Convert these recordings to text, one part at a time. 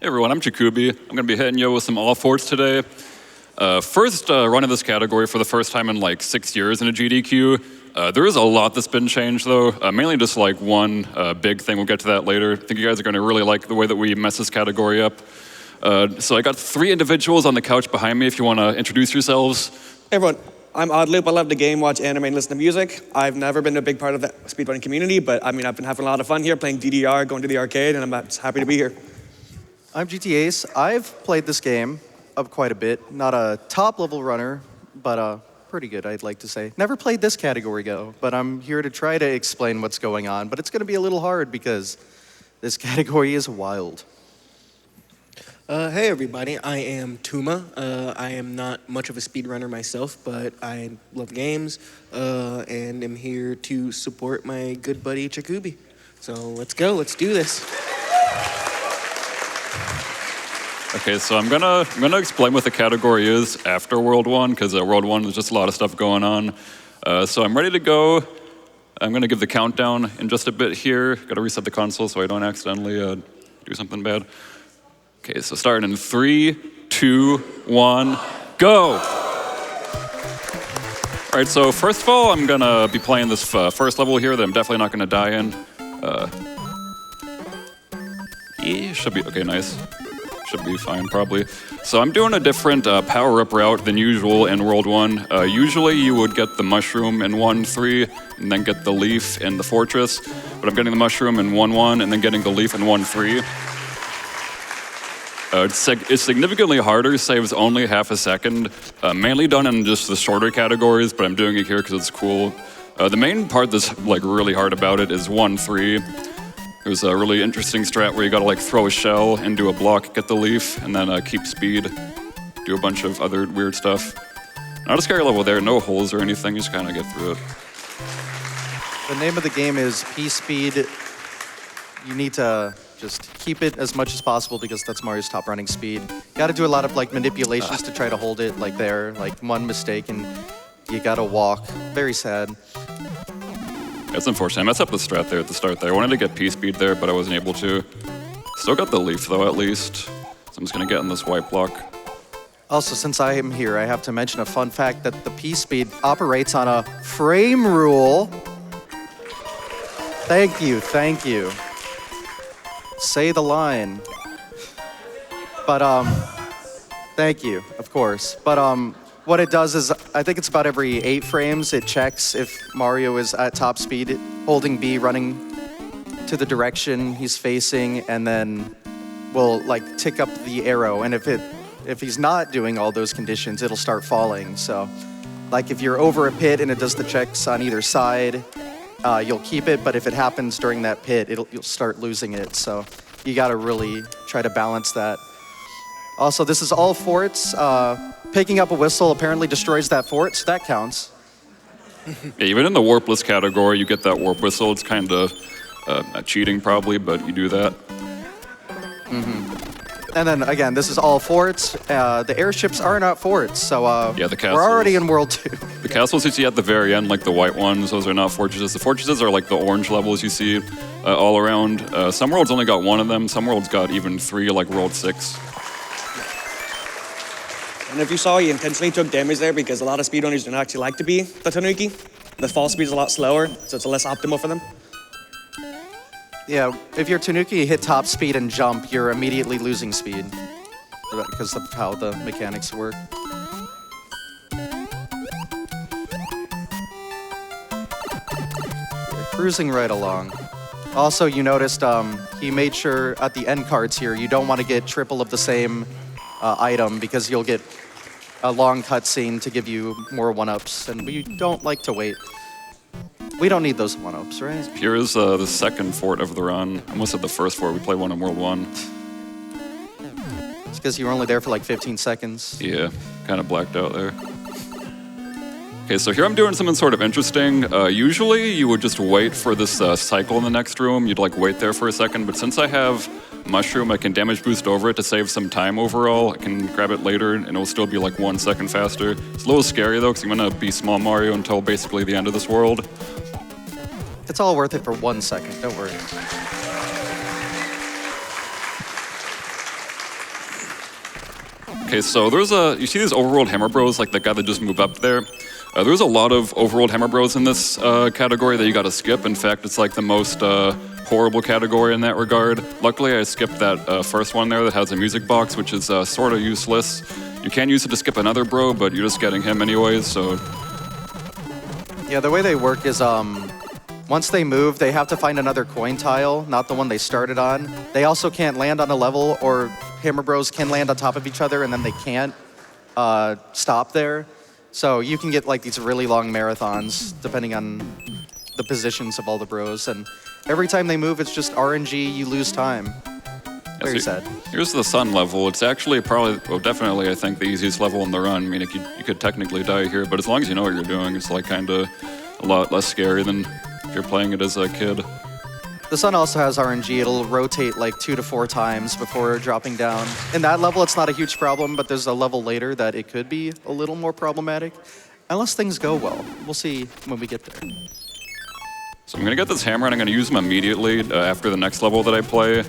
everyone, I'm Czikubi. I'm going to be hitting you with some all forts today. First run of this category for the first time in like 6 years in a GDQ. There is a lot that's been changed though, mainly just like one big thing. We'll get to that later. I think you guys are going to really like the way that we mess this category up. So I got 3 individuals on the couch behind me if you want to introduce yourselves. Hey everyone, I'm OddLoop. I love to game, watch anime, and listen to music. I've never been a big part of the speedrunning community, but I mean, I've been having a lot of fun here playing DDR, going to the arcade, and I'm just happy to be here. I'm GTAce. I've played this game up quite a bit. Not a top-level runner, but pretty good, I'd like to say. Never played this category, though, but I'm here to try to explain what's going on. But it's going to be a little hard because this category is wild. Hey everybody, I am Tooma. I am not much of a speedrunner myself, but I love games, and am here to support my good buddy Czikubi. So let's go, let's do this. Okay, so I'm gonna explain what the category is after World 1, because World 1 there's just a lot of stuff going on. So I'm ready to go. I'm gonna give the countdown in just a bit here. Gotta reset the console so I don't accidentally do something bad. Okay, so starting in 3, 2, 1, go! All right, so first of all, I'm gonna be playing this first level here that I'm definitely not gonna die in. Yeah, should be, okay, nice. Should be fine, probably. So I'm doing a different power-up route than usual in World 1. Usually you would get the mushroom in 1-3, and then get the leaf in the fortress. But I'm getting the mushroom in 1-1, and then getting the leaf in 1-3. It's significantly harder, saves only half a second. Mainly done in just the shorter categories, but I'm doing it here because it's cool. The main part that's like really hard about it is 1-3. There's a really interesting strat where you gotta like throw a shell into a block, get the leaf, and then keep speed. Do a bunch of other weird stuff. Not a scary level there, no holes or anything, you just kinda get through it. The name of the game is P-Speed. You need to just keep it as much as possible because that's Mario's top running speed. Gotta do a lot of like manipulations to try to hold it like there, like one mistake and you gotta walk. Very sad. That's unfortunate. I messed up the strat there at the start there. I wanted to get P-Speed there, but I wasn't able to. Still got the leaf though, at least. So I'm just gonna get in this white block. Also, since I am here, I have to mention a fun fact that the P-Speed operates on a frame rule. Thank you, thank you. Say the line. But, thank you, of course. But, what it does is, I think it's about every 8 frames, it checks if Mario is at top speed, holding B, running to the direction he's facing, and then will like tick up the arrow. And if he's not doing all those conditions, it'll start falling. So, like if you're over a pit and it does the checks on either side, you'll keep it, but if it happens during that pit, you'll start losing it. So you gotta really try to balance that. Also, this is all forts. Picking up a whistle apparently destroys that fort, so that counts. Yeah, even in the warpless category, you get that warp whistle. It's kind of cheating probably, but you do that. And then again, this is all forts. The airships are not forts, so yeah, the castles. We're already in World 2. The castles you see at the very end, like the white ones, those are not fortresses. The fortresses are like the orange levels you see all around. Some worlds only got 1 of them. Some worlds got even 3, like World 6. And if you saw, he intentionally took damage there because a lot of speedrunners don't actually like to be the Tanuki. The fall speed is a lot slower, so it's less optimal for them. Yeah, if you're Tanuki, you hit top speed and jump, you're immediately losing speed because of how the mechanics work. We're cruising right along. Also, you noticed he made sure at the end cards here, you don't want to get triple of the same item because you'll get a long cutscene to give you more 1-ups, and we don't like to wait. We don't need those 1-ups, right? Here is the second fort of the run. I almost said the first fort. We played one in World 1. It's because you were only there for like 15 seconds. Yeah, kind of blacked out there. Okay, so here I'm doing something sort of interesting. Usually you would just wait for this cycle in the next room. You'd like wait there for a second, but since I have mushroom, I can damage boost over it to save some time overall. I can grab it later and it'll still be like 1 second faster. It's a little scary though, because I'm gonna be small Mario until basically the end of this world. It's all worth it for 1 second, don't worry. Okay, so you see these overworld hammer bros, like the guy that just moved up there? There's a lot of overworld hammer bros in this category that you gotta skip. In fact, it's like the most horrible category in that regard. Luckily, I skipped that first one there that has a music box, which is sort of useless. You can use it to skip another bro, but you're just getting him anyways, so... Yeah, the way they work is once they move, they have to find another coin tile, not the one they started on. They also can't land on a level, or hammer bros can land on top of each other and then they can't stop there. So you can get like these really long marathons depending on the positions of all the bros. And every time they move, it's just RNG, you lose time. Very sad. Here's the sun level. It's actually probably, well, definitely, I think, the easiest level in the run. I mean, you could technically die here, but as long as you know what you're doing, it's like kind of a lot less scary than if you're playing it as a kid. The sun also has RNG. It'll rotate like 2 to 4 times before dropping down. In that level, it's not a huge problem, but there's a level later that it could be a little more problematic, unless things go well. We'll see when we get there. So I'm gonna get this hammer and I'm gonna use him immediately after the next level that I play.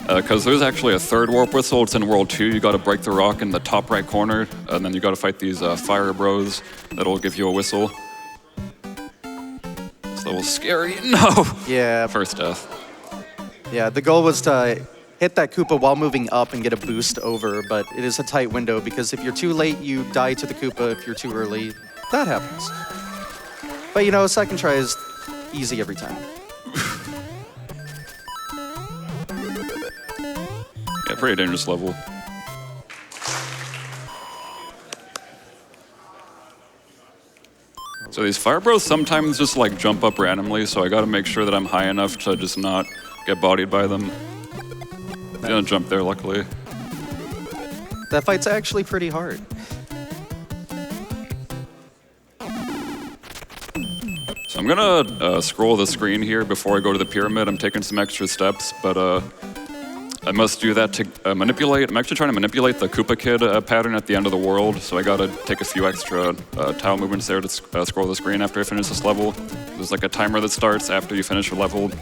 Because there's actually a third warp whistle. It's in World 2. You gotta break the rock in the top right corner, and then you gotta fight these fire bros that'll give you a whistle. This level's scary. No! Yeah. First death. Yeah, the goal was to hit that Koopa while moving up and get a boost over, but it is a tight window because if you're too late, you die to the Koopa. If you're too early, that happens. But you know, second try is easy every time. Yeah, pretty dangerous level. So these fire bros sometimes just like jump up randomly, so I gotta make sure that I'm high enough to just not get bodied by them. They don't jump there, luckily. That fight's actually pretty hard. So I'm gonna scroll the screen here before I go to the pyramid. I'm taking some extra steps, but I must do that to manipulate. I'm actually trying to manipulate the Koopa Kid pattern at the end of the world, so I gotta take a few extra tile movements there to scroll the screen after I finish this level. There's like a timer that starts after you finish a level,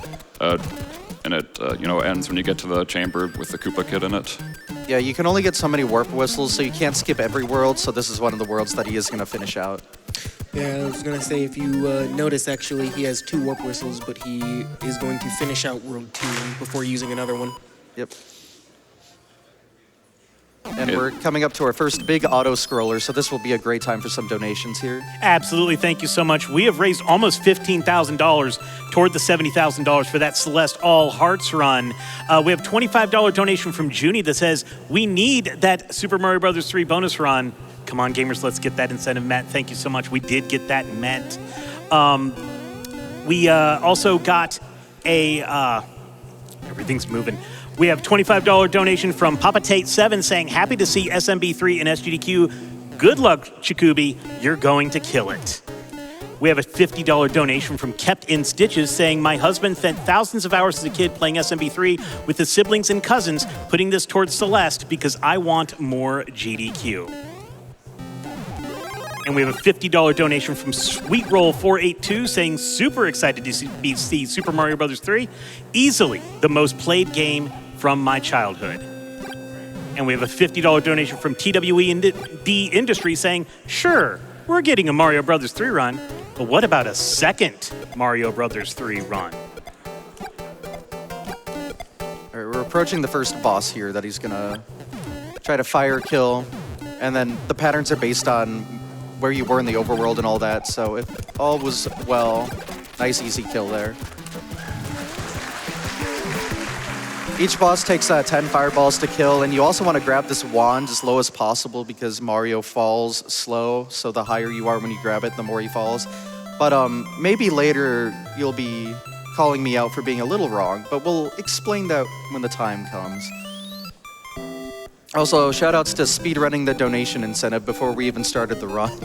and it ends when you get to the chamber with the Koopa Kid in it. Yeah, you can only get so many warp whistles, so you can't skip every world, so this is one of the worlds that he is gonna finish out. Yeah, I was gonna say, if you notice, actually, he has 2 warp whistles, but he is going to finish out World 2 before using another one. Yep. And we're coming up to our first big auto-scroller, so this will be a great time for some donations here. Absolutely, thank you so much. We have raised almost $15,000 toward the $70,000 for that Celeste All Hearts run. We have a $25 donation from Junie that says, we need that Super Mario Bros. 3 bonus run. Come on, gamers, let's get that incentive met. Thank you so much. We did get that met. We also got a... everything's moving. We have a $25 donation from Papa Tate 7 saying, happy to see SMB3 and SGDQ. Good luck, Czikubi. You're going to kill it. We have a $50 donation from Kept in Stitches saying, my husband spent thousands of hours as a kid playing SMB3 with his siblings and cousins, putting this towards Celeste because I want more GDQ. And we have a $50 donation from Sweet Roll 482 saying, super excited to see Super Mario Bros. 3. Easily the most played game from my childhood. And we have a $50 donation from TWE Industry saying, sure, we're getting a Mario Bros. 3 run, but what about a second Mario Bros. 3 run? All right, we're approaching the first boss here that he's gonna try to fire kill, and then the patterns are based on where you were in the overworld and all that, so if all was well, nice easy kill there. Each boss takes 10 fireballs to kill, and you also want to grab this wand as low as possible because Mario falls slow, so the higher you are when you grab it, the more he falls. But maybe later you'll be calling me out for being a little wrong, but we'll explain that when the time comes. Also, shoutouts to speedrunning the donation incentive before we even started the run.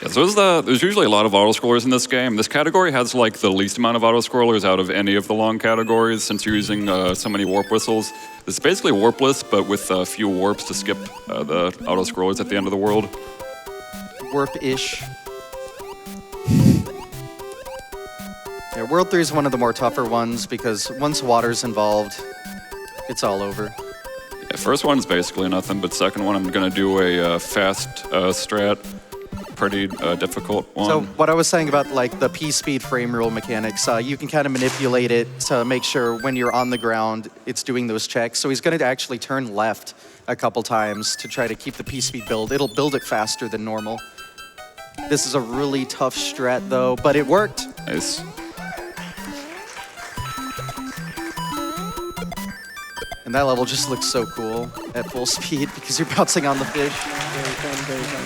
Yeah, so there's usually a lot of auto-scrollers in this game. This category has like the least amount of auto-scrollers out of any of the long categories since you're using so many warp whistles. It's basically warpless, but with a few warps to skip the auto-scrollers at the end of the world. Warp-ish. Yeah, World 3 is one of the more tougher ones because once water's involved, it's all over. Yeah, first one's basically nothing, but second one I'm gonna do a fast strat, pretty difficult one. So what I was saying about like the P-speed frame rule mechanics, you can kind of manipulate it to make sure when you're on the ground, it's doing those checks. So he's going to actually turn left a couple times to try to keep the P-speed build. It'll build it faster than normal. This is a really tough strat though, but it worked. Nice. And that level just looks so cool at full speed because you're bouncing on the fish. Very fun, very fun.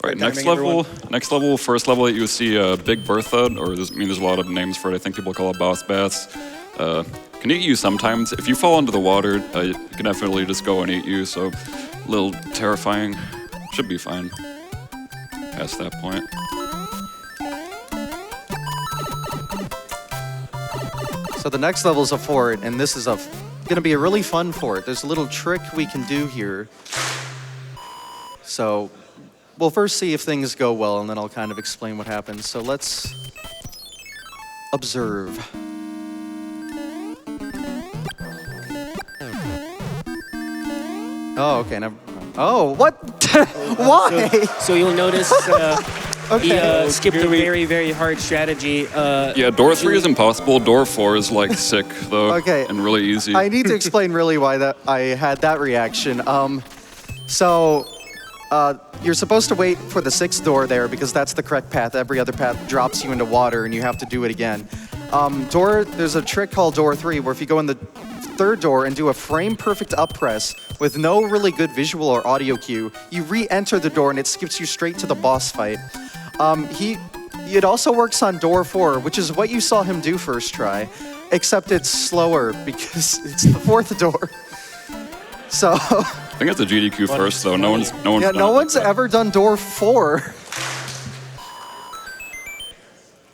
Right, next timing, level, first level that you see Big Bertha, or there's a lot of names for it. I think people call it Boss Bass. Can eat you sometimes. If you fall into the water, you can definitely just go and eat you, so a little terrifying. Should be fine past that point. So the next level is a fort, and this is gonna be a really fun fort. There's a little trick we can do here. So we'll first see if things go well, and then I'll kind of explain what happens. So let's observe. Oh, okay. Now, oh, what? Why? So you'll notice Okay. he skipped a very, very hard strategy. Yeah, door 3 is impossible. Door 4 is like sick though, Okay. and really easy. I need to explain really why I had that reaction. You're supposed to wait for the 6th door there because that's the correct path. Every other path drops you into water and you have to do it again. There's a trick called door 3 where if you go in the 3rd door and do a frame perfect up press with no really good visual or audio cue, you re-enter the door and it skips you straight to the boss fight. It also works on door 4, which is what you saw him do first try, except it's slower because it's the 4th door. So I think it's a GDQ first though. No one's yeah, no one's ever done door 4.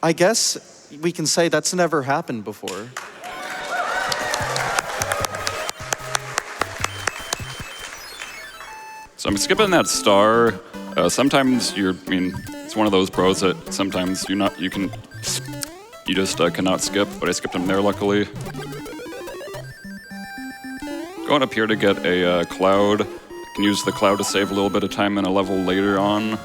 I guess we can say that's never happened before. So I'm skipping that star. Sometimes it's one of those pros that sometimes you just cannot skip, but I skipped him there luckily. Going up here to get a cloud. I can use the cloud to save a little bit of time in a level later on.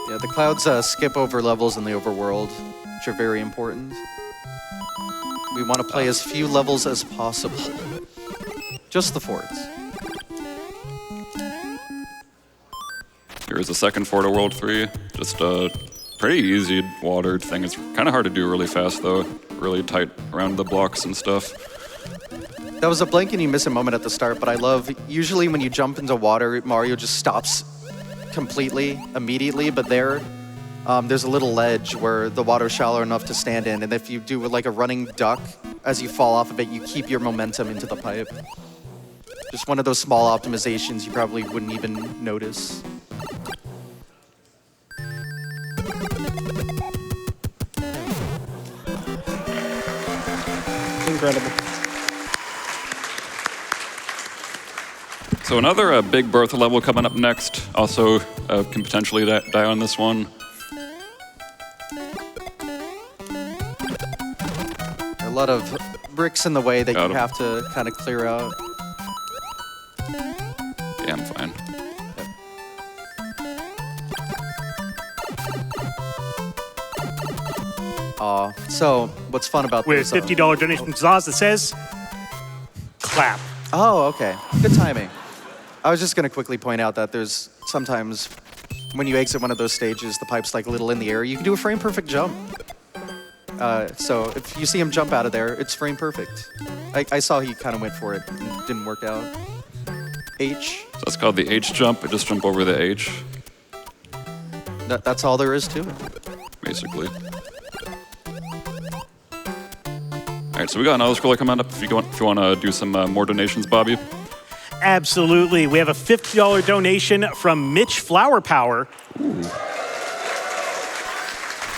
Yeah, the clouds skip over levels in the overworld, which are very important. We want to play as few levels as possible. Just the forts. Here's the second fort of World 3. Just a pretty easy watered thing. It's kind of hard to do really fast though. Really tight around the blocks and stuff. That was a blink and you miss a moment at the start, but I love, usually when you jump into water, Mario just stops completely, immediately, but there's a little ledge where the water's shallow enough to stand in, and if you do like a running duck, as you fall off of it, you keep your momentum into the pipe. Just one of those small optimizations you probably wouldn't even notice. Incredible. So another Big Bertha level coming up next. Also can potentially die on this one. A lot of bricks in the way that you have to kind of clear out. Yeah, I'm fine. So what's fun about With this? $50 donation from Zaz that says, clap. Oh, okay. Good timing. I was just going to quickly point out that there's sometimes when you exit one of those stages, the pipe's like a little in the air. You can do a frame perfect jump. So if you see him jump out of there, it's frame perfect. I saw he kind of went for it and didn't work out. H. So that's called the H jump. I just jump over the H, That's all there is to it. basically. All right, so we got another scroller coming up. If you want to do some more donations, Bobby. Absolutely. We have a $50 donation from Mitch Flower Power.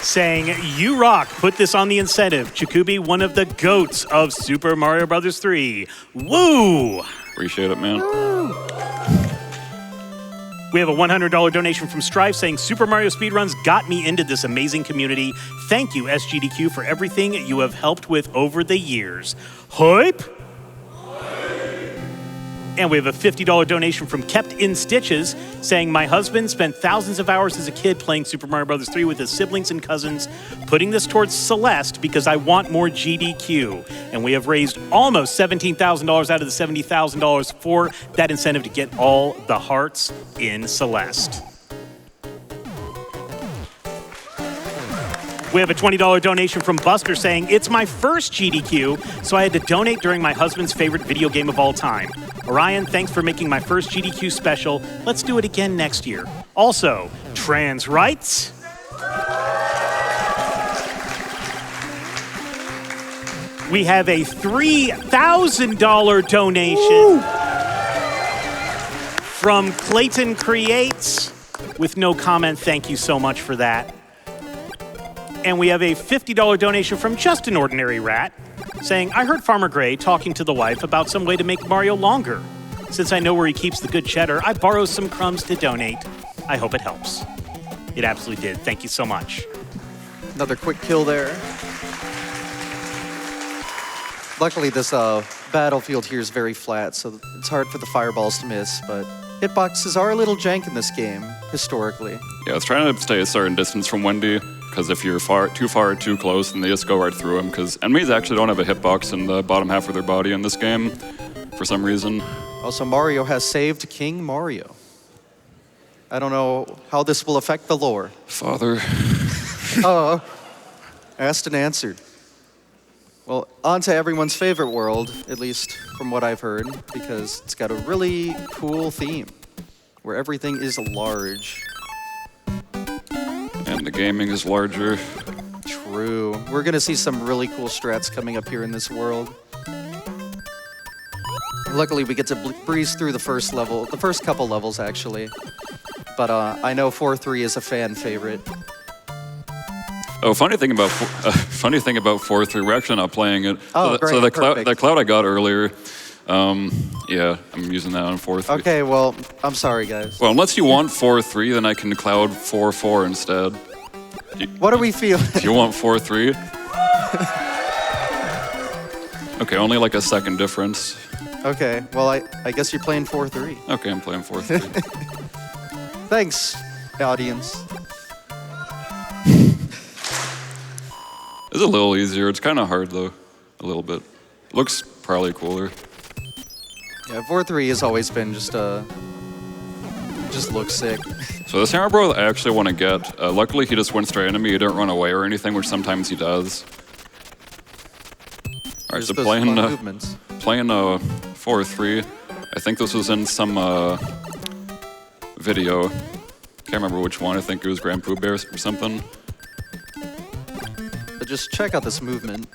Saying, you rock, put this on the incentive. Czikubi, one of the GOATs of Super Mario Bros. 3. Woo! Appreciate it, man. We have a $100 donation from Strife saying, Super Mario speedruns got me into this amazing community. Thank you, SGDQ, for everything you have helped with over the years. Hype! And we have a $50 donation from Kept in Stitches saying, my husband spent thousands of hours as a kid playing Super Mario Bros. 3 with his siblings and cousins, putting this towards Celeste because I want more GDQ. And we have raised almost $17,000 out of the $70,000 for that incentive to get all the hearts in Celeste. We have a $20 donation from Buster saying, it's my first GDQ, so I had to donate during my husband's favorite video game of all time. Orion, thanks for making my first GDQ special. Let's do it again next year. Also, trans rights. We have a $3,000 donation from Clayton Creates with no comment. Thank you so much for that. And we have a $50 donation from Just an Ordinary Rat saying, I heard Farmer Gray talking to the wife about some way to make Mario longer. Since I know where he keeps the good cheddar, I borrowed some crumbs to donate. I hope it helps. It absolutely did. Thank you so much. Another quick kill there. Luckily, this battlefield here is very flat, so it's hard for the fireballs to miss, but hitboxes are a little jank in this game, historically. Yeah, I was trying to stay a certain distance from Wendy, because if you're too far or too close, then they just go right through them, because enemies actually don't have a hitbox in the bottom half of their body in this game, for some reason. Also, Mario has saved King Mario. I don't know how this will affect the lore. Father. Asked and answered. Well, on to everyone's favorite world, at least from what I've heard, because it's got a really cool theme, where everything is large. And the gaming is larger. True. We're gonna see some really cool strats coming up here in this world. Luckily, we get to breeze through the first level, the first couple levels, actually. But I know 4-3 is a fan favorite. Oh, funny thing about 4-3, we're actually not playing it. Oh, great, so the perfect. cloud I got earlier, yeah, I'm using that on 4-3. Okay, well, I'm sorry, guys. Well, unless you want 4-3, then I can cloud 4-4 instead. What are we feeling? Do you want 4-3? Okay, only like a second difference. Okay, well, I guess you're playing 4-3. Okay, I'm playing 4-3. Thanks, audience. It's a little easier. It's kind of hard, though, a little bit. Looks probably cooler. Yeah, 4-3 has always been just looks sick. So this hammer bro I actually want to get. Luckily, he just went straight into me. He didn't run away or anything, which sometimes he does. All right, so playing 4-3. I think this was in some video. Can't remember which one. I think it was Grand Pooh Bear or something. But just check out this movement.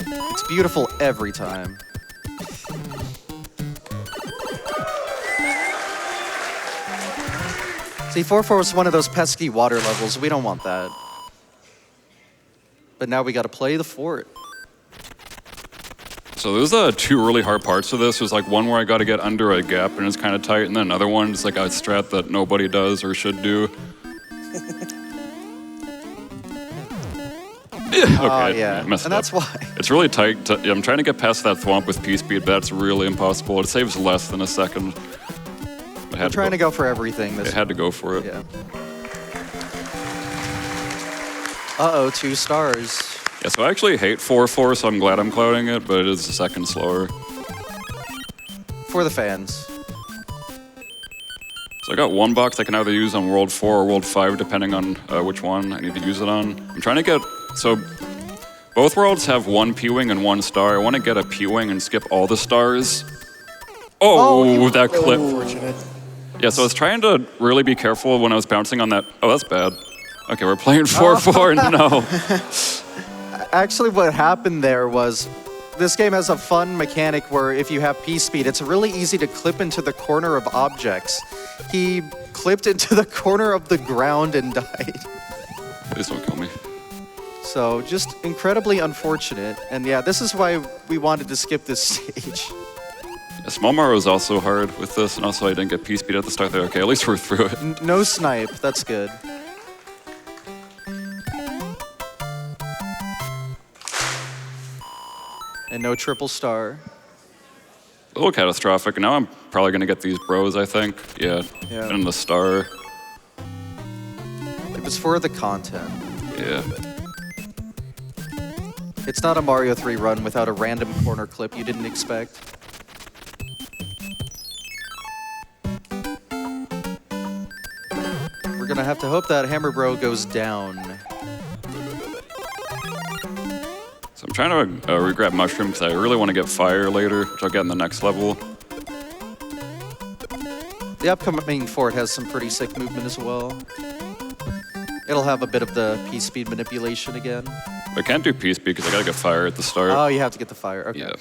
It's beautiful every time. See, 4-4 is one of those pesky water levels. We don't want that. But now we gotta play the fort. So there's two really hard parts to this. There's like one where I got to get under a gap and it's kind of tight, and then another one is like a strat that nobody does or should do. Okay, yeah, I messed and up. that's why. It's really tight. I'm trying to get past that thwomp with P-speed, but that's really impossible. It saves less than a second. I'm trying to go for everything. I had to go for it. Yeah. Uh-oh, 2 stars. Yeah, so I actually hate 4-4, so I'm glad I'm clouding it, but it is a second slower. For the fans. So I got one box I can either use on World 4 or World 5, depending on which one I need to use it on. I'm trying to get, so both worlds have one P-Wing and 1 star. I want to get a P-Wing and skip all the stars. Oh, that clip. Unfortunate. Yeah, so I was trying to really be careful when I was bouncing on that. Oh, that's bad. Okay, we're playing 4-4, no. Actually, what happened there was, this game has a fun mechanic where if you have P-speed, it's really easy to clip into the corner of objects. He clipped into the corner of the ground and died. Please don't kill me. So just incredibly unfortunate. And yeah, this is why we wanted to skip this stage. Small Mario is also hard with this, and also I didn't get P-Speed at the start there. Okay, at least we're through it. No snipe, that's good. And no triple star. A little catastrophic. Now I'm probably gonna get these bros, I think. Yeah, Yeah. and the star. It was for the content. Yeah. It's not a Mario 3 run without a random corner clip you didn't expect. We're gonna have to hope that Hammer Bro goes down. So I'm trying to re-grab Mushroom because I really want to get Fire later, which I'll get in the next level. The upcoming fort has some pretty sick movement as well. It'll have a bit of the P-speed manipulation again. I can't do P-Speed because I gotta get Fire at the start. Oh, you have to get the fire. Okay. Yeah.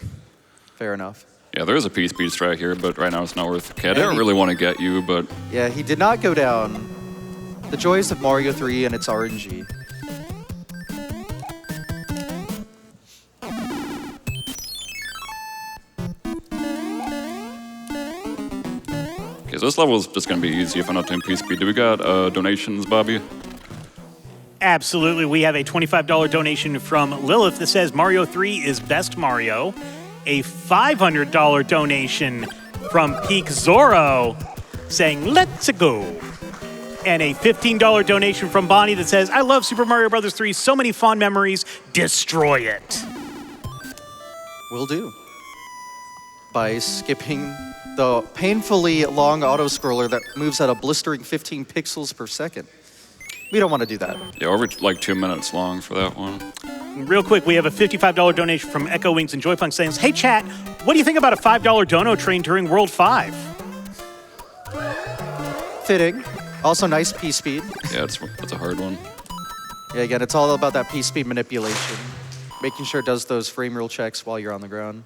Fair enough. Yeah, there is a P-Speed strat here, but right now it's not worth it. Okay, I didn't really want to get you, but Yeah, he did not go down. The joys of Mario 3 and its RNG. okay, so this level is just gonna be easy if I'm not doing P-Speed. Do we got donations, Bobby? Absolutely. We have a $25 donation from Lilith that says Mario 3 is best Mario. A $500 donation from Peak Zorro saying, let's go. And a $15 donation from Bonnie that says, I love Super Mario Bros. 3. So many fond memories. Destroy it. Will do. By skipping the painfully long auto-scroller that moves at a blistering 15 pixels per second. We don't want to do that. Yeah, over like 2 minutes long for that one. Real quick, we have a $55 donation from Echo Wings and Joypunk saying, hey, chat, what do you think about a $5 dono train during World 5? Fitting. Also nice P-speed. Yeah, it's a hard one. Yeah, again, it's all about that P-speed manipulation. Making sure it does those frame rule checks while you're on the ground.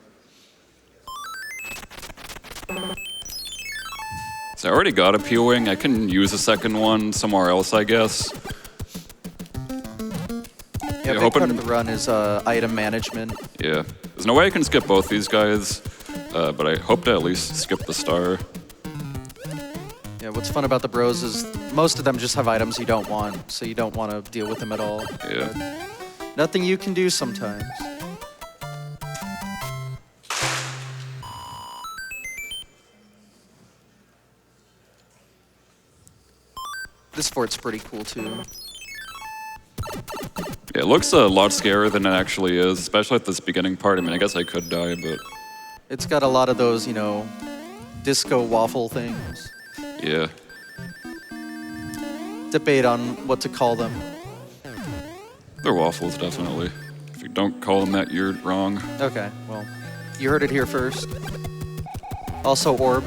So I already got a P-Wing. I can use a second one somewhere else, I guess. Yeah, big hoping- part of the run is item management. Yeah. There's no way I can skip both these guys, but I hope to at least skip the star. Yeah, what's fun about the bros is most of them just have items you don't want, so you don't want to deal with them at all. Yeah. But nothing you can do sometimes. This fort's pretty cool too. Yeah, it looks a lot scarier than it actually is, especially at this beginning part. I mean, I guess I could die, but It's got a lot of those, you know, disco waffle things. yeah. Debate on what to call them. They're waffles, definitely. If you don't call them that, you're wrong. Okay, well, you heard it here first. Also orb.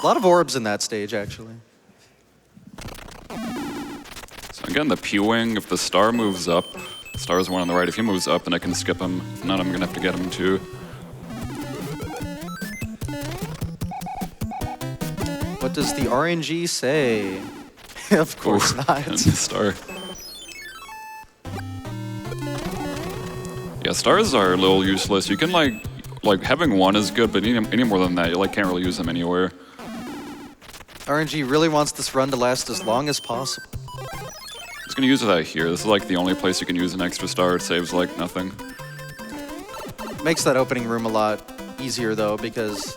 A lot of orbs in that stage, actually. So again, the P-Wing, if the star moves up, star's one on the right. If he moves up, then I can skip him. If not, I'm gonna have to get him too. What does the RNG say? Of course Ooh, not. And the star. Yeah, stars are a little useless. You can like having one is good, but any more than that, you like can't really use them anywhere. RNG really wants this run to last as long as possible. I'm just gonna use it out here. This is like the only place you can use an extra star. It saves like nothing. Makes that opening room a lot easier though, because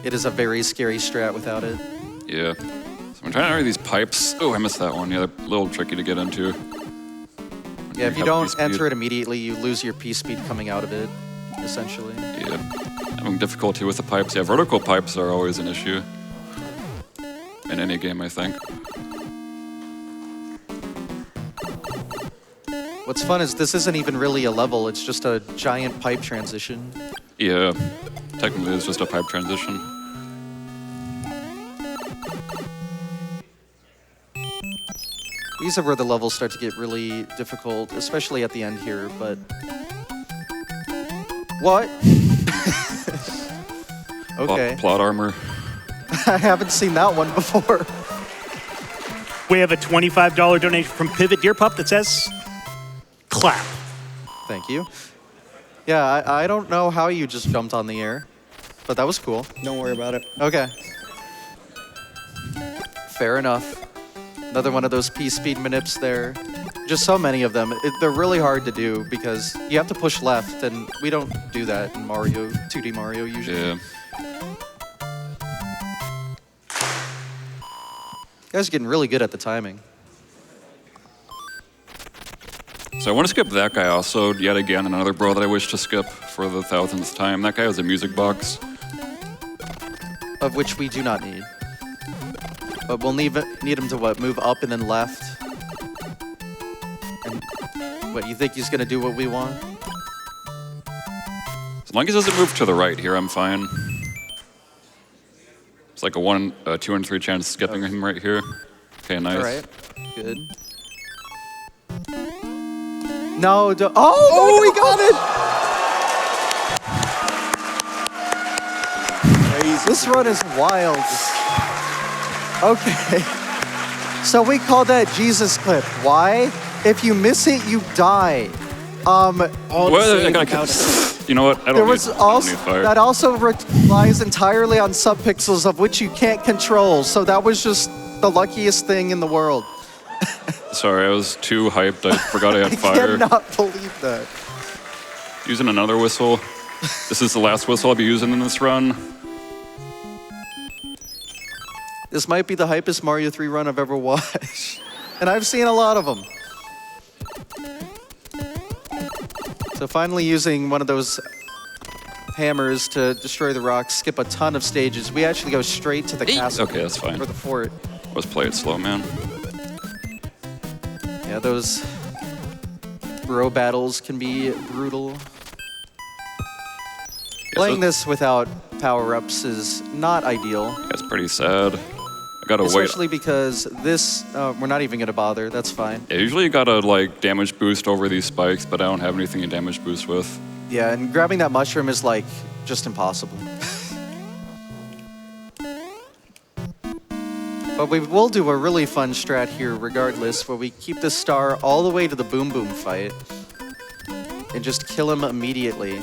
it is a very scary strat without it. Yeah. So I'm trying to enter these pipes. Oh, I missed that one. Yeah, they're a little tricky to get into. Yeah, if you have don't P-speed. enter it immediately, you lose your P-speed coming out of it, essentially. Yeah. Having difficulty with the pipes. Yeah, vertical pipes are always an issue. In any game, I think. What's fun is this isn't even really a level, it's just a giant pipe transition. Yeah. Technically, it's just a pipe transition. These are where the levels start to get really difficult, especially at the end here, but... What? Okay. Plot armor. I haven't seen that one before. We have a $25 donation from Pivot Deer Pup that says, clap. Thank you. Yeah, I don't know how you just jumped on the air, but that was cool. Don't worry about it. Okay. Fair enough. Another one of those P-speed manips there. Just so many of them. They're really hard to do because you have to push left, and we don't do that in Mario, 2D Mario usually. Yeah. You guys are getting really good at the timing. So I want to skip that guy also, yet again, another bro that I wish to skip for the 1000th time. That guy has a music box. Of which we do not need. But we'll need him to what, move up and then left? And what, you think he's gonna do what we want? As long as he doesn't move to the right here, I'm fine. It's like a 2 in 3 chance skipping him right here. Okay, nice. All right, good. No, oh, we got it! Crazy. This run is wild. Okay. So we call that Jesus clip. Why? If you miss it, you die. All to Well, say I gotta about you know what? I There don't was need, I don't also need fire. that also relies entirely on subpixels of which you can't control. So that was just the luckiest thing in the world. Sorry, I was too hyped. I forgot I had I fire. cannot believe that. Using another whistle. This is the last whistle I'll be using in this run. This might be the hypest Mario 3 run I've ever watched. And I've seen a lot of them. So finally using one of those hammers to destroy the rocks, skip a ton of stages. We actually go straight to the castle. Okay, that's fine. Or the fort. Let's play it slow, man. Yeah, those bro battles can be brutal. Playing this without power-ups is not ideal. That's pretty sad. I gotta Especially wait. because this, we're not even gonna bother, that's fine. Yeah, usually you gotta like damage boost over these spikes, but I don't have anything to damage boost with. Yeah, and grabbing that mushroom is like, just impossible. But we will do a really fun strat here regardless, where we keep the star all the way to the Boom Boom fight and just kill him immediately,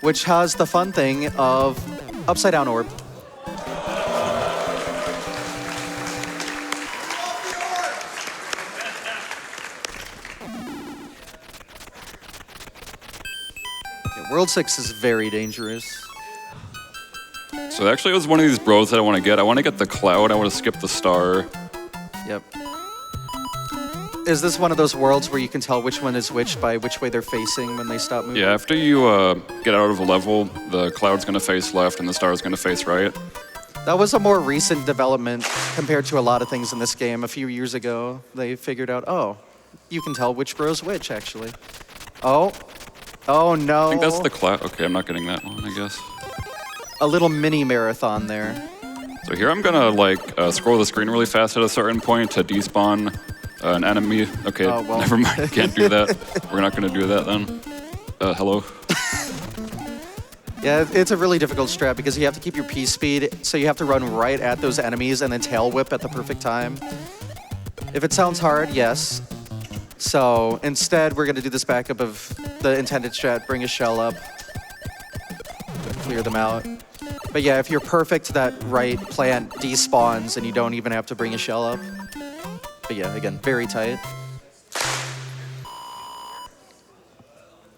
which has the fun thing of upside down orb. Yeah, World 6 is very dangerous. So actually, it was one of these bros that I want to get. I want to get the cloud. I want to skip the star. Yep. Is this one of those worlds where you can tell which one is which by which way they're facing when they stop moving? Yeah, after you get out of a level, the cloud's gonna face left and the star's gonna face right. That was a more recent development compared to a lot of things in this game. A few years ago, they figured out, oh, you can tell which bro's which, actually. Oh no. I think that's the cloud. Okay, I'm not getting that one, I guess. A little mini marathon there. So here I'm gonna like scroll the screen really fast at a certain point to despawn an enemy. Okay, Oh, well. never mind. Can't do that. We're not gonna do that then. Hello. Yeah, it's a really difficult strat because you have to keep your P speed, so you have to run right at those enemies and then tail whip at the perfect time. If it sounds hard, yes. So instead, we're gonna do this backup of the intended strat, bring a shell up, clear them out. But yeah, if you're perfect, that right plant despawns and you don't even have to bring a shell up. But yeah, again, very tight. All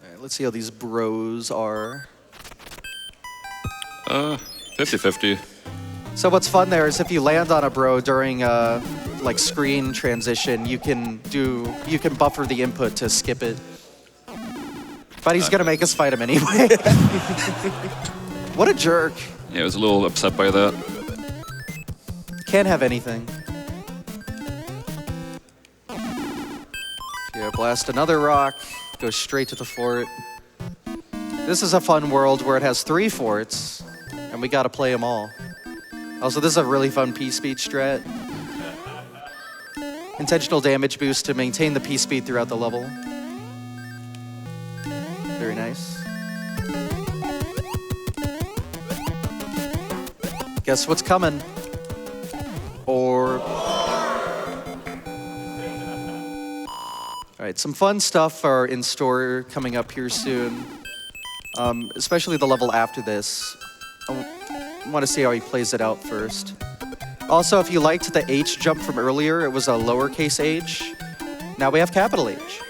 right, let's see how these bros are. 50-50. So what's fun there is if you land on a bro during like screen transition, you can buffer the input to skip it. But he's gonna make us fight him anyway. What a jerk. Yeah, I was a little upset by that. Can't have anything. Yeah, blast another rock, go straight to the fort. This is a fun world where it has 3 forts, and we gotta play them all. Also, this is a really fun P-speed strat. Intentional damage boost to maintain the P-speed throughout the level. Very nice. Guess what's coming? Or... All right, some fun stuff are in store coming up here soon. especially the level after this. I want to see how he plays it out first. Also, if you liked the H jump from earlier, it was a lowercase h. Now we have capital H.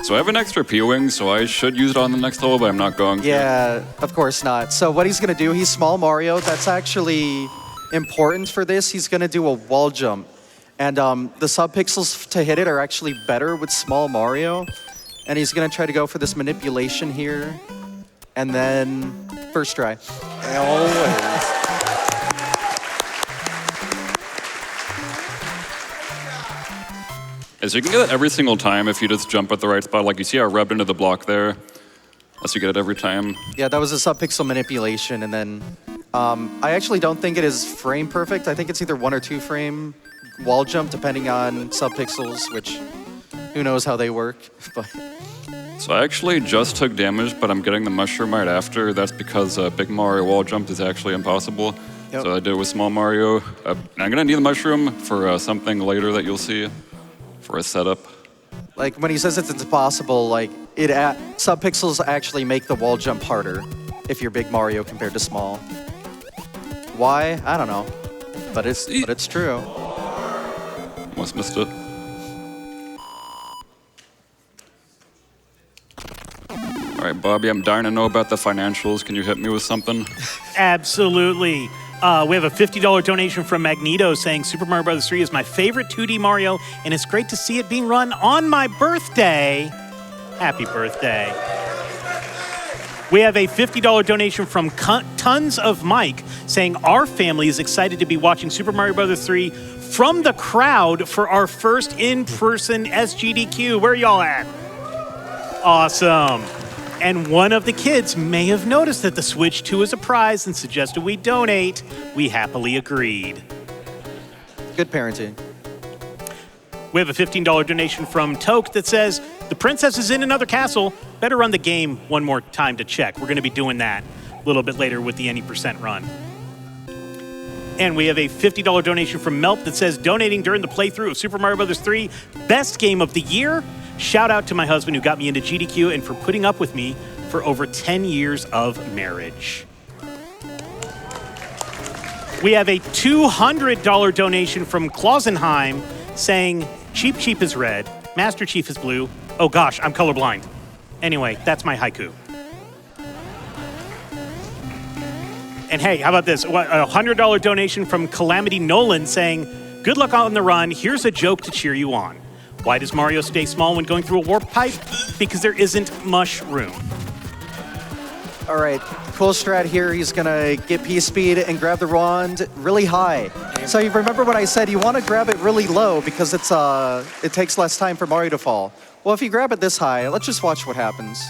So I have an extra P-Wing, so I should use it on the next level, but I'm not going to. Yeah, of course not. So what he's going to do, he's small Mario. That's actually important for this. He's going to do a wall jump. And the subpixels to hit it are actually better with small Mario. And he's going to try to go for this manipulation here. And then first try. Always. As you can get it every single time if you just jump at the right spot. Like you see I rubbed into the block there. Unless you get it every time. Yeah, that was a subpixel manipulation. And then I actually don't think it is frame perfect. I think it's either 1 or 2 frame wall jump, depending on subpixels, which who knows how they work. But So I actually just took damage, but I'm getting the mushroom right after. That's because Big Mario wall jump is actually impossible. Yep. So I did it with small Mario. I'm gonna need the mushroom for something later that you'll see. For a setup. like when he says it's impossible, like subpixels actually make the wall jump harder if you're Big Mario compared to small. Why? I don't know, but it's true. Almost missed it. All right, Bobby, I'm dying to know about the financials. Can you hit me with something? Absolutely. We have a $50 donation from Magneto saying Super Mario Bros. 3 is my favorite 2D Mario, and it's great to see it being run on my birthday. Happy birthday. We have a $50 donation from Tons of Mike saying our family is excited to be watching Super Mario Bros. 3 from the crowd for our first in-person SGDQ. Where are y'all at? Awesome. And one of the kids may have noticed that the Switch 2 is a prize and suggested we donate. We happily agreed. Good parenting. We have a $15 donation from Toke that says, the princess is in another castle. Better run the game one more time to check. We're going to be doing that a little bit later with the any percent run. And we have a $50 donation from Melp that says, donating during the playthrough of Super Mario Bros. 3, best game of the year. Shout out to my husband who got me into GDQ and for putting up with me for over 10 years of marriage. We have a $200 donation from Klausenheim saying, Cheap Cheap is red, Master Chief is blue. Oh gosh, I'm colorblind. Anyway, that's my haiku. And hey, how about this? A $100 donation from Calamity Nolan saying, good luck on the run, here's a joke to cheer you on. Why does Mario stay small when going through a warp pipe? Because there isn't much room. All right, cool strat here. He's gonna get P-Speed and grab the wand really high. So you remember when I said you want to grab it really low because it takes less time for Mario to fall. Well, if you grab it this high, let's just watch what happens.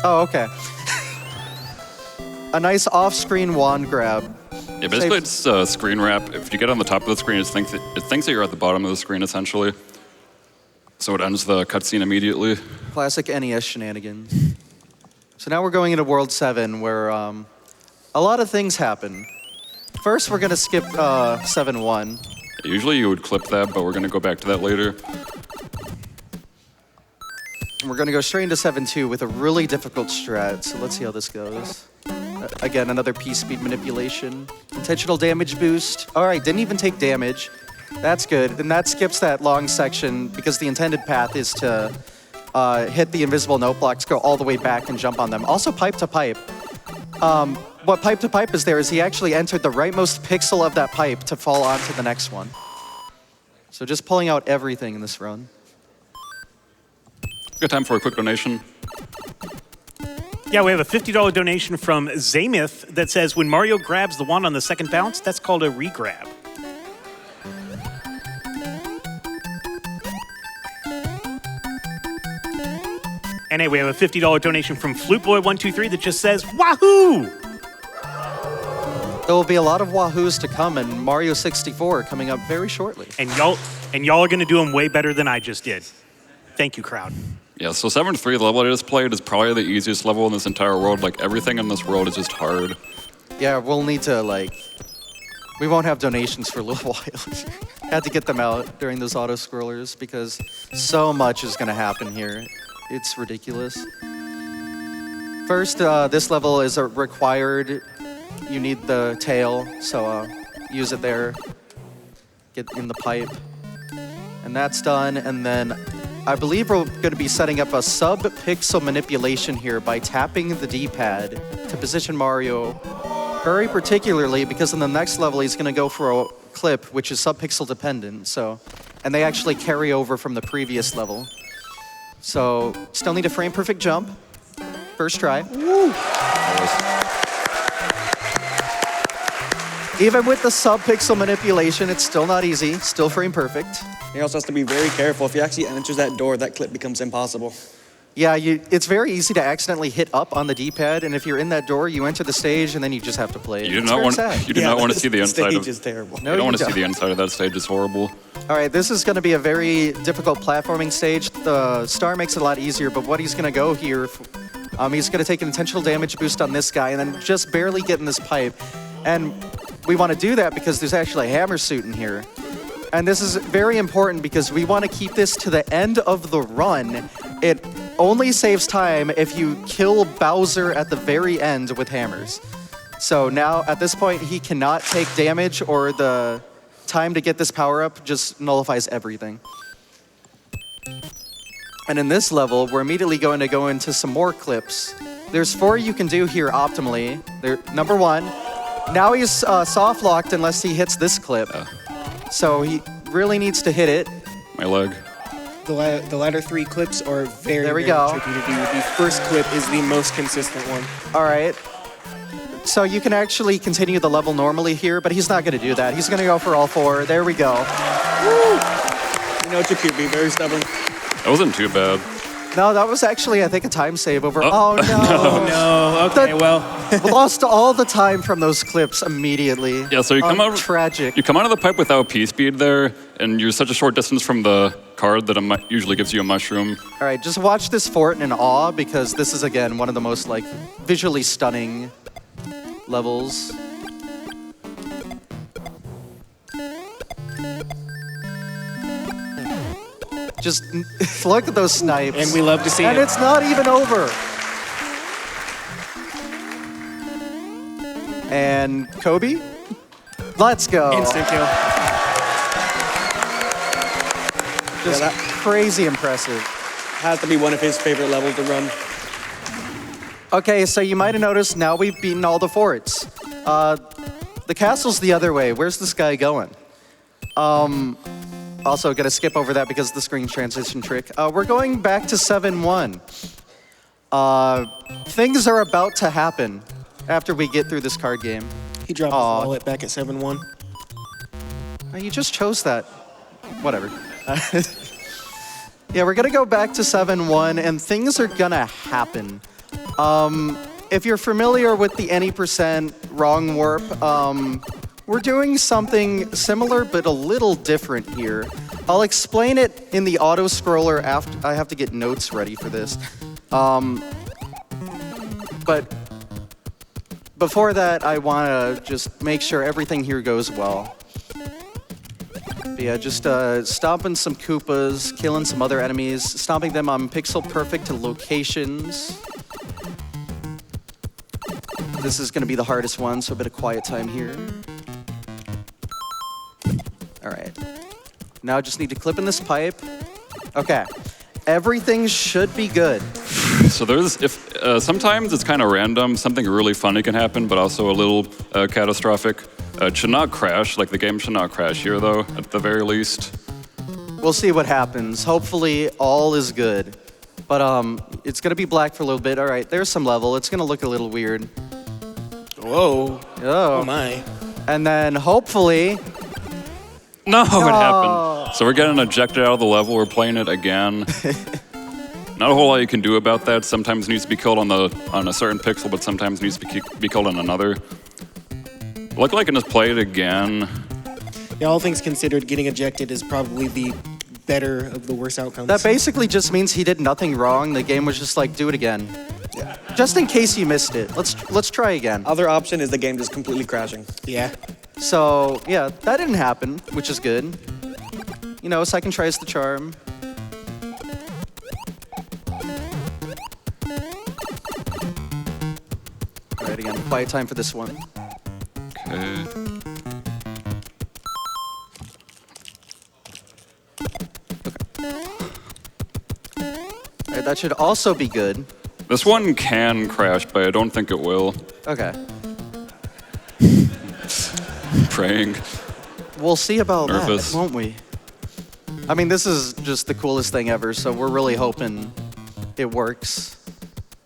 Oh, okay. A nice off-screen wand grab. Yeah, basically it's a screen wrap. If you get on the top of the screen, it thinks that you're at the bottom of the screen, essentially. So it ends the cutscene immediately. Classic NES shenanigans. So now we're going into World 7, where a lot of things happen. First, we're going to skip 7-1. Usually you would clip that, but we're going to go back to that later. And we're going to go straight into 7-2 with a really difficult strat. So let's see how this goes. Again, another P-Speed manipulation. Intentional damage boost. All right, didn't even take damage. That's good. And that skips that long section because the intended path is to hit the invisible note blocks, go all the way back and jump on them. Also pipe to pipe. What pipe to pipe is there is he actually entered the rightmost pixel of that pipe to fall onto the next one. So just pulling out everything in this run. Good time for a quick donation. Yeah, we have a $50 donation from Zamith that says, when Mario grabs the wand on the second bounce, that's called a re-grab. And hey, we have a $50 donation from FluteBoy123 that just says, wahoo! There will be a lot of wahoos to come in Mario 64 coming up very shortly. And y'all are going to do them way better than I just did. Thank you, crowd. Yeah, so 7-3, the level I just played, is probably the easiest level in this entire world. Like, everything in this world is just hard. Yeah, we'll need to, we won't have donations for a little while. Had to get them out during those auto scrollers because so much is gonna happen here. It's ridiculous. First, this level is a required. You need the tail, so use it there. Get in the pipe. And that's done, and then I believe we're gonna be setting up a sub-pixel manipulation here by tapping the D-pad to position Mario very particularly because in the next level he's gonna go for a clip which is sub-pixel dependent, so, and they actually carry over from the previous level. So, still need a frame perfect jump. First try. Woo. Even with the sub-pixel manipulation, it's still not easy, still frame perfect. He also has to be very careful. If he actually enters that door, that clip becomes impossible. Yeah, it's very easy to accidentally hit up on the D-pad, and if you're in that door, you enter the stage, and then you just have to play it. You do not want to see the inside stage of. is terrible. No, you don't want to don't. see the inside of that stage. It's horrible. All right, this is going to be a very difficult platforming stage. The star makes it a lot easier, but what he's going to go here, he's going to take an intentional damage boost on this guy, and then just barely get in this pipe. And we want to do that because there's actually a hammer suit in here. And this is very important because we want to keep this to the end of the run. It only saves time if you kill Bowser at the very end with hammers. So now, at this point, he cannot take damage or the time to get this power-up just nullifies everything. And in this level, we're immediately going to go into some more clips. There's 4 you can do here optimally. Number 1, now he's soft-locked unless he hits this clip. So he really needs to hit it. My leg. The latter 3 clips are very, There we very go. tricky to do. The first clip is the most consistent one. All right. So you can actually continue the level normally here, but he's not going to do that. He's going to go for all 4. There we go. You know, Czikubi, very stubborn. That wasn't too bad. No, that was actually, I think, a time save over. Oh. Oh, no. No, okay, well. We lost all the time from those clips immediately. Yeah, so you come out. Tragic. You come out of the pipe without P speed there, and you're such a short distance from the card that it usually gives you a mushroom. All right, just watch this fort in awe because this is, again, one of the most, like, visually stunning levels. Just look at those snipes. And we love to see And it. it's not even over. And Kobe? Let's go. Instant kill. Just Yeah, that- crazy impressive. Has to be one of his favorite levels to run. Okay, so you might have noticed now we've beaten all the forts. The castle's the other way. Where's this guy going? Also, gonna skip over that because of the screen transition trick. We're going back to 7-1. Things are about to happen after we get through this card game. He dropped his wallet back at 7-1. You just chose that. Whatever. Yeah, we're gonna go back to 7-1, and things are gonna happen. If you're familiar with the any percent wrong warp, we're doing something similar but a little different here. I'll explain it in the auto scroller after. I have to get notes ready for this. But before that, I want to just make sure everything here goes well. But yeah, just stomping some Koopas, killing some other enemies, stomping them on pixel perfect locations. This is going to be the hardest one, so a bit of quiet time here. All right. Now I just need to clip in this pipe. Okay. Everything should be good. So sometimes it's kind of random. Something really funny can happen, but also a little catastrophic. It should not crash. Like the game should not crash here, though, at the very least. We'll see what happens. Hopefully all is good. But it's going to be black for a little bit. All right, there's some level. It's going to look a little weird. Whoa. Oh. Oh my. And then hopefully... No, it happened. So we're getting ejected out of the level. We're playing it again. Not a whole lot you can do about that. Sometimes it needs to be killed on a certain pixel, but sometimes it needs to be killed on another. Luckily, I can just play it again. Yeah, all things considered, getting ejected is probably the better of the worst outcomes. That basically just means he did nothing wrong. The game was just like, do it again. Yeah. Just in case you missed it. Let's try again. Other option is the game just completely crashing. Yeah. So, yeah, that didn't happen, which is good. you know, second try is the charm. All right, again, quiet time for this one. Okay. All right, that should also be good. This one can crash, but I don't think it will. Okay. Praying. We'll see about Nervous. that, won't we? I mean, this is just the coolest thing ever, so we're really hoping it works.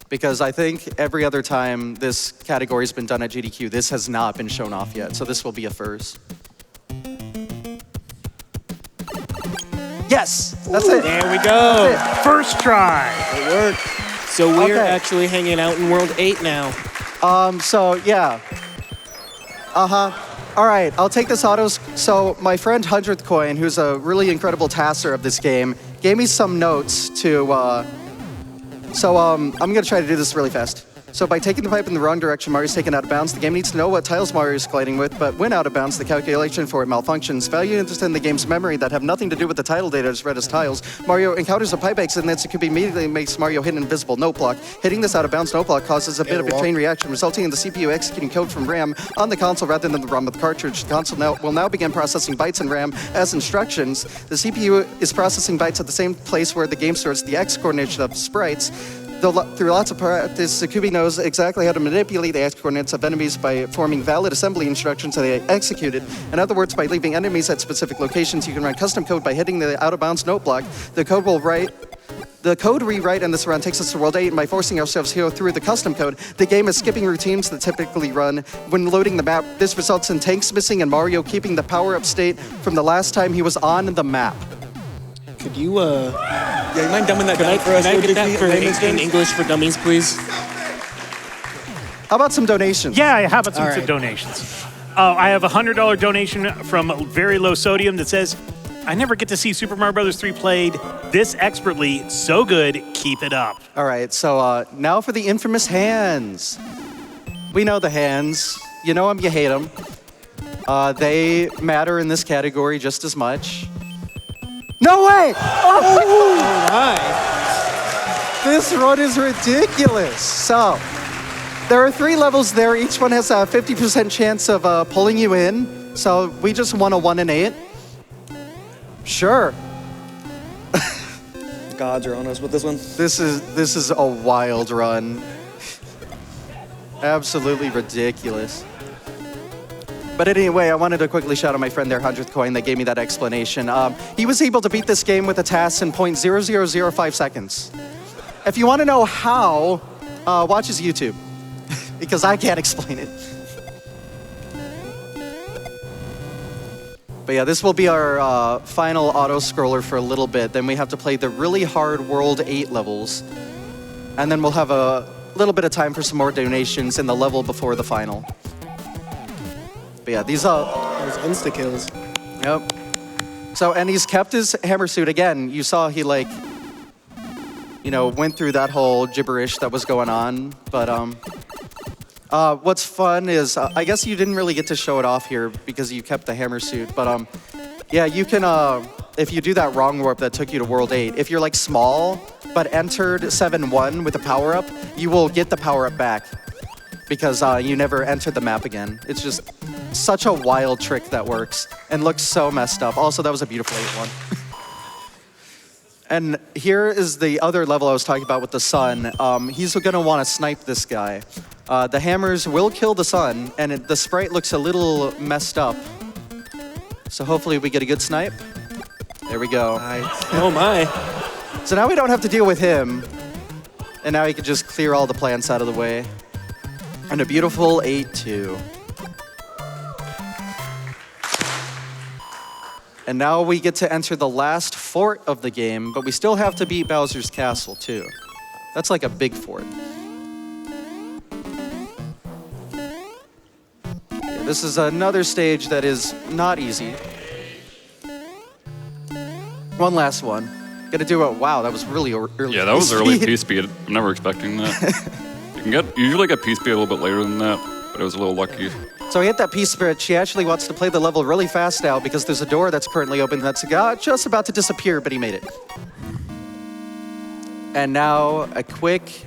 Because I think every other time this category's been done at GDQ, this has not been shown off yet, so this will be a first. Yes! That's it! There we go. That's it. First try. It worked. So we're Okay. actually hanging out in World 8 now. So, yeah. All right, I'll take this auto. So my friend 100th Coin, who's a really incredible tasser of this game, gave me some notes to, I'm gonna try to do this really fast. So by taking the pipe in the wrong direction, Mario's taken out of bounds. The game needs to know what tiles Mario is colliding with, but when out of bounds, the calculation for it malfunctions. Value units in the game's memory that have nothing to do with the title data is read as tiles. Mario encounters a pipe exit, and then Czikubi immediately makes Mario hit an invisible note block. Hitting this out of bounds note block causes a bit of a chain reaction, resulting in the CPU executing code from RAM on the console rather than the ROM of the cartridge. The console will now begin processing bytes in RAM as instructions. The CPU is processing bytes at the same place where the game stores the X coordination of sprites. Through lots of practice, Czikubi knows exactly how to manipulate the X-coordinates of enemies by forming valid assembly instructions that they executed. In other words, by leaving enemies at specific locations, you can run custom code by hitting the out-of-bounds note block. The code rewrite in this run takes us to World 8, and by forcing ourselves here through the custom code, the game is skipping routines that typically run when loading the map. This results in tanks missing and Mario keeping the power-up state from the last time he was on the map. Could you, Yeah, you mind dumbing that can I, down for us? can I get that Goofy? for Layman's in terms? English for dummies, please? How about some donations? Yeah, how about some All right. donations? I have a $100 donation from Very Low Sodium that says, I never get to see Super Mario Bros. 3 played this expertly. So good, keep it up. All right, so now for the infamous hands. We know the hands. You know them, you hate them. They matter in this category just as much. No way! Oh, Hi. this run is ridiculous. So, there are 3 levels there. Each one has a 50% chance of pulling you in. So, we just won a 1 in 8. Sure. Gods are on us with this one. This is a wild run. Absolutely ridiculous. But anyway, I wanted to quickly shout out my friend there, 100th Coin, that gave me that explanation. He was able to beat this game with a task in 0.0005 seconds. If you want to know how, watch his YouTube, because I can't explain it. But yeah, this will be our final auto-scroller for a little bit. Then we have to play the really hard World 8 levels. And then we'll have a little bit of time for some more donations in the level before the final. But yeah, these are... Those insta-kills. Yep. So, and he's kept his hammer suit. Again, you saw he like, you know, went through that whole gibberish that was going on. But what's fun is, I guess you didn't really get to show it off here because you kept the hammer suit. But yeah, you can, if you do that wrong warp that took you to World 8, if you're like small, but entered 7-1 with a power-up, you will get the power-up back because you never entered the map again. It's just such a wild trick that works and looks so messed up. Also, that was a beautiful 8-1. And here is the other level I was talking about with the sun. He's gonna wanna snipe this guy. The hammers will kill the sun, and the sprite looks a little messed up. So hopefully we get a good snipe. There we go. Oh my. So now we don't have to deal with him. And now he can just clear all the plants out of the way. And a beautiful 8-2. And now we get to enter the last fort of the game, but we still have to beat Bowser's Castle too. That's like a big fort. Yeah, this is another stage that is not easy. One last one. Gotta do it. Wow, that was really early. Yeah, that was early speed. P speed. I'm never expecting that. You usually get P speed a little bit later than that, but it was a little lucky. So he hit that Peace Spirit. She actually wants to play the level really fast now because there's a door that's currently open that's just about to disappear, but he made it. And now a quick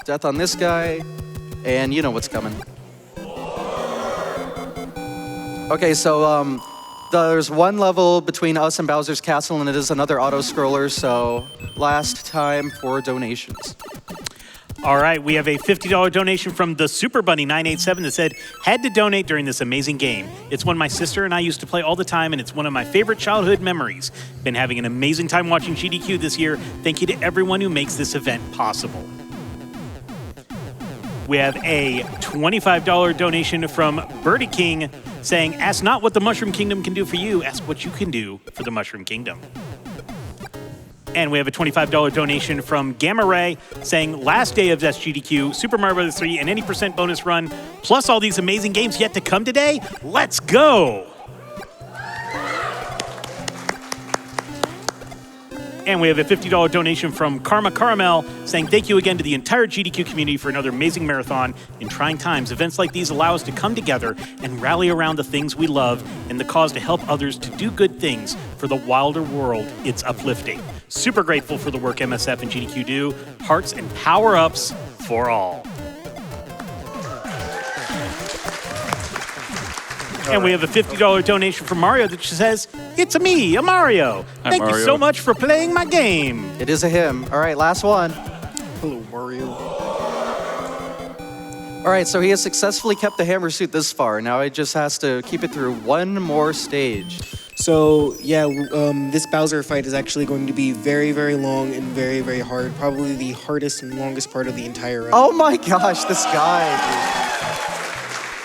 death on this guy, and you know what's coming. Okay, so there's one level between us and Bowser's Castle, and it is another auto-scroller, so last time for donations. All right, we have a $50 donation from the Super Bunny 987 that said, had to donate during this amazing game. It's one my sister and I used to play all the time, and it's one of my favorite childhood memories. Been having an amazing time watching GDQ this year. Thank you to everyone who makes this event possible. We have a $25 donation from Birdie King saying, ask not what the Mushroom Kingdom can do for you, ask what you can do for the Mushroom Kingdom. And we have a $25 donation from Gamma Ray saying, last day of SGDQ, Super Mario Bros. 3, and any % bonus run, plus all these amazing games yet to come today. Let's go! And we have a $50 donation from Karma Caramel saying, thank you again to the entire GDQ community for another amazing marathon. In trying times, events like these allow us to come together and rally around the things we love and the cause to help others to do good things for the wilder world. It's uplifting. Super grateful for the work MSF and GDQ do. Hearts and power-ups for all. And we have a $50 donation from Mario that says, it's me, a Mario. Thank you so much for playing my game. It is a him. All right, last one. Hello, Mario. All right, so he has successfully kept the hammer suit this far. Now he just has to keep it through one more stage. So, yeah, this Bowser fight is actually going to be very, very long and very, very hard. Probably the hardest and longest part of the entire run. Oh my gosh, this guy, dude.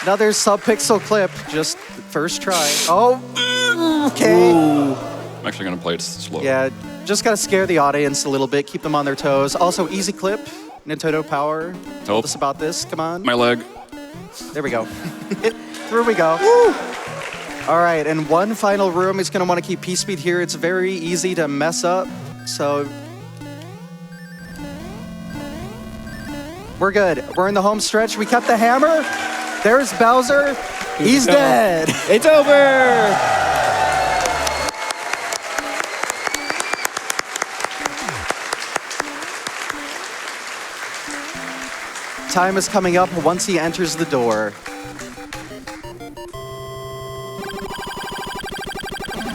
Another sub-pixel clip, just first try. Oh, okay. Ooh. I'm actually going to play it slow. Yeah, just gotta scare the audience a little bit, keep them on their toes. Also, easy clip, Nintendo Power. Told us about this, come on. My leg. There we go. Through we go. Woo. All right, and one final room. He's gonna wanna keep Peace Speed here. It's very easy to mess up, so. We're good. We're in the home stretch. We kept the hammer. There's Bowser. He's dead. It's over. Time is coming up once he enters the door.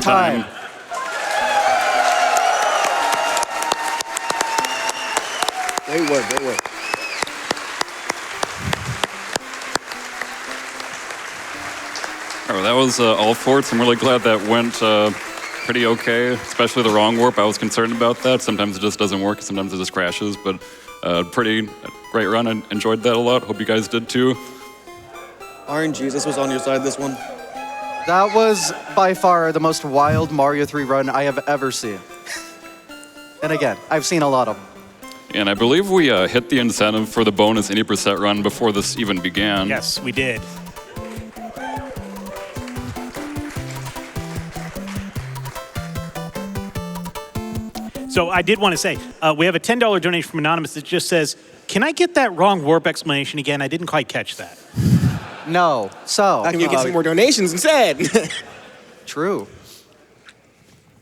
Time. Great work, great work. Oh, that was all four. I'm really glad that went pretty okay, especially the wrong warp. I was concerned about that. Sometimes it just doesn't work. Sometimes it just crashes, but pretty great run. I enjoyed that a lot. Hope you guys did too. RNG, this was on your side, this one. That was by far the most wild Mario 3 run I have ever seen. And again, I've seen a lot of them. And I believe we hit the incentive for the bonus 80% run before this even began. Yes, we did. So I did want to say, we have a $10 donation from Anonymous that just says, can I get that wrong warp explanation again? I didn't quite catch that. No. So. Can you get some more donations instead? True.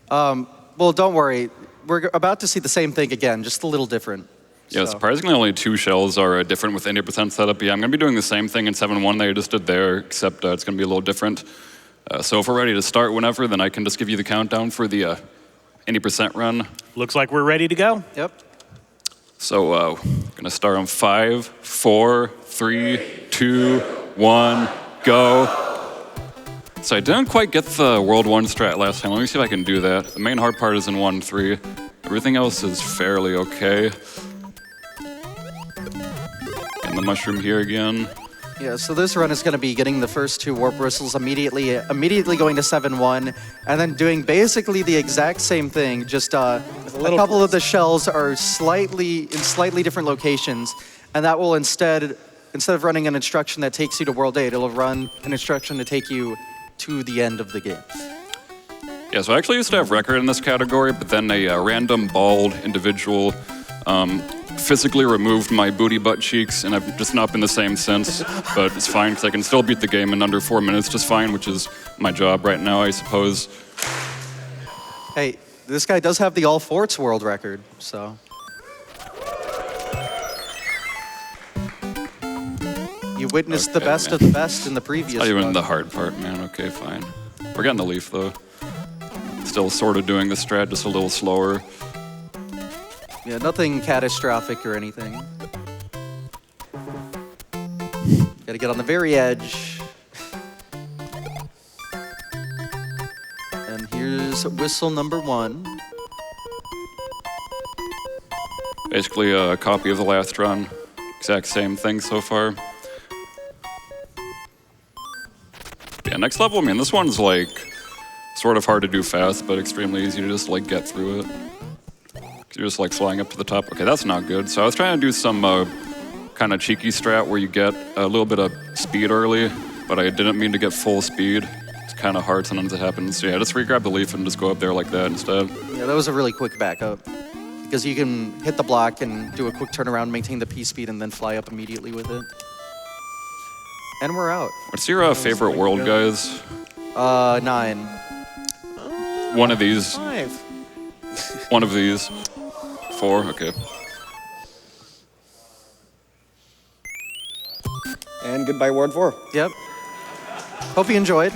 Well, don't worry. We're about to see the same thing again, just a little different. Yeah, So. surprisingly only two shells are different with 80% setup. Yeah, I'm going to be doing the same thing in 7.1 that I just did there, except it's going to be a little different. So if we're ready to start whenever, then I can just give you the countdown for the 80% run. Looks like we're ready to go. Yep. So we're going to start on 5, 4, 3, 2, 1, go. So I didn't quite get the World 1 strat last time. Let me see if I can do that. The main hard part is in 1, 3. Everything else is fairly okay. And the mushroom here again. Yeah, so this run is going to be getting the first two warp bristles immediately going to 7-1, and then doing basically the exact same thing, just a couple of the shells are in slightly different locations, and that will instead of running an instruction that takes you to World 8, it'll run an instruction to take you to the end of the game. Yeah, so I actually used to have record in this category, but then a random bald individual physically removed my booty butt cheeks, and I've just not been the same since. But it's fine, because I can still beat the game in under 4 minutes just fine, which is my job right now, I suppose. Hey, this guy does have the all forts world record, so. You witnessed the best of the best in the previous Not even run. the hard part, man. Okay, fine. We're getting the leaf, though. Still sort of doing the strat, just a little slower. Yeah, nothing catastrophic or anything. Gotta get on the very edge. And here's whistle number 1. Basically a copy of the last run. Exact same thing so far. Yeah, next level, I mean, this one's like sort of hard to do fast, but extremely easy to just like get through it. 'Cause you're just like flying up to the top. Okay, that's not good. So I was trying to do some kind of cheeky strat where you get a little bit of speed early, but I didn't mean to get full speed. It's kind of hard sometimes it happens. So yeah, just re-grab the leaf and just go up there like that instead. Yeah, that was a really quick backup. Because you can hit the block and do a quick turnaround, maintain the P speed, and then fly up immediately with it. And we're out. What's your favorite world, guys? 9. One of these. 5. One of these. 4, okay. And goodbye, Ward 4. Yep. Hope you enjoyed.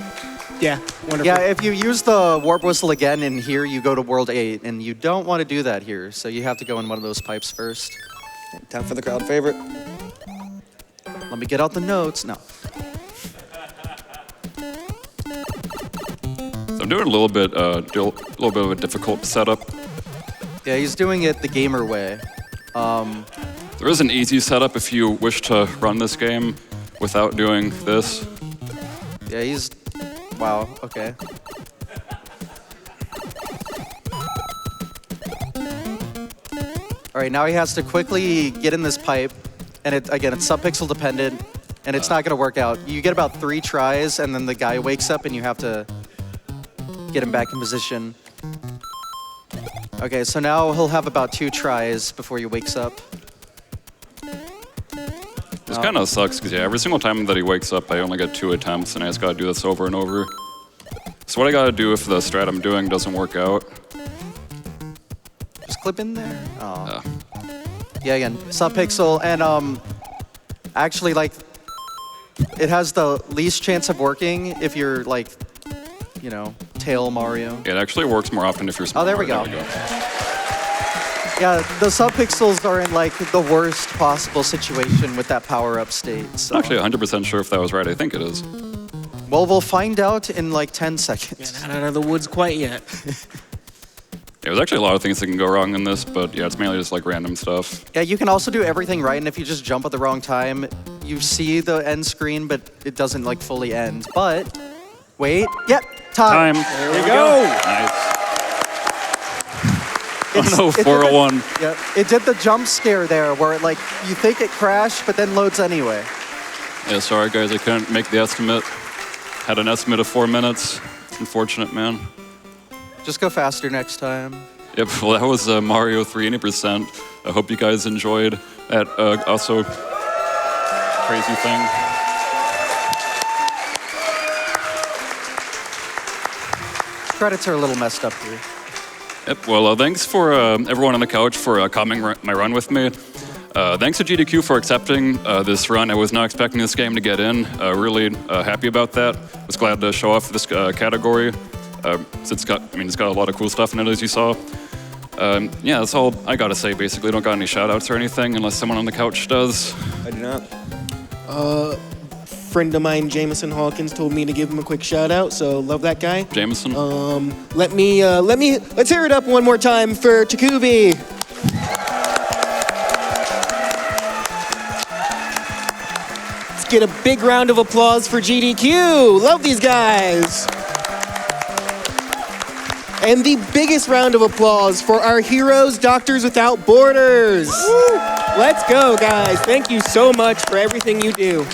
Yeah, wonderful. Yeah, if you use the warp whistle again in here, you go to world 8, and you don't want to do that here, so you have to go in one of those pipes first. Time for the crowd favorite. Let me get out the notes. No. So I'm doing a little bit of a difficult setup. Yeah, he's doing it the gamer way. There is an easy setup if you wish to run this game without doing this. Yeah, he's... Wow, okay. All right, now he has to quickly get in this pipe, and again, it's subpixel dependent, and it's not gonna work out. You get about 3 tries, and then the guy wakes up, and you have to get him back in position. Okay, so now he'll have about 2 tries before he wakes up. This kind of sucks, because yeah, every single time that he wakes up, I only get 2 attempts, and I just gotta do this over and over. So what I gotta do if the strat I'm doing doesn't work out? Just clip in there. Oh. Yeah, again, subpixel, and actually, like, it has the least chance of working if you're, like, you know, tail Mario. It actually works more often if you're smart. Oh, there we go. Yeah, the subpixels are in, like, the worst possible situation with that power-up state. So. I'm actually 100% sure if that was right. I think it is. Well, we'll find out in, like, 10 seconds. Yeah, not out of the woods quite yet. Yeah, there's actually a lot of things that can go wrong in this, but yeah, it's mainly just like random stuff. Yeah, you can also do everything right, and if you just jump at the wrong time, you see the end screen, but it doesn't, like, fully end. But, wait, yep, time. There we go. Nice. Oh no, 401. Yeah, it did the jump scare there, where it, like, you think it crashed, but then loads anyway. Yeah, sorry guys, I couldn't make the estimate. Had an estimate of 4 minutes. It's unfortunate, man. Just go faster next time. Yep, well that was Mario 3 80%. I hope you guys enjoyed that also crazy thing. Credits are a little messed up here. Yep, well thanks for everyone on the couch for coming my run with me. Thanks to GDQ for accepting this run. I was not expecting this game to get in. Really happy about that. Was glad to show off this category. It's got a lot of cool stuff in it, as you saw. Yeah, that's all I gotta say, basically. Don't got any shout-outs or anything, unless someone on the couch does. I do not. Friend of mine, Jameson Hawkins, told me to give him a quick shout out, so love that guy. Jameson? Let's hear it up one more time for Czikubi. Let's get a big round of applause for GDQ. Love these guys. And the biggest round of applause for our heroes, Doctors Without Borders. Woo. Let's go, guys. Thank you so much for everything you do.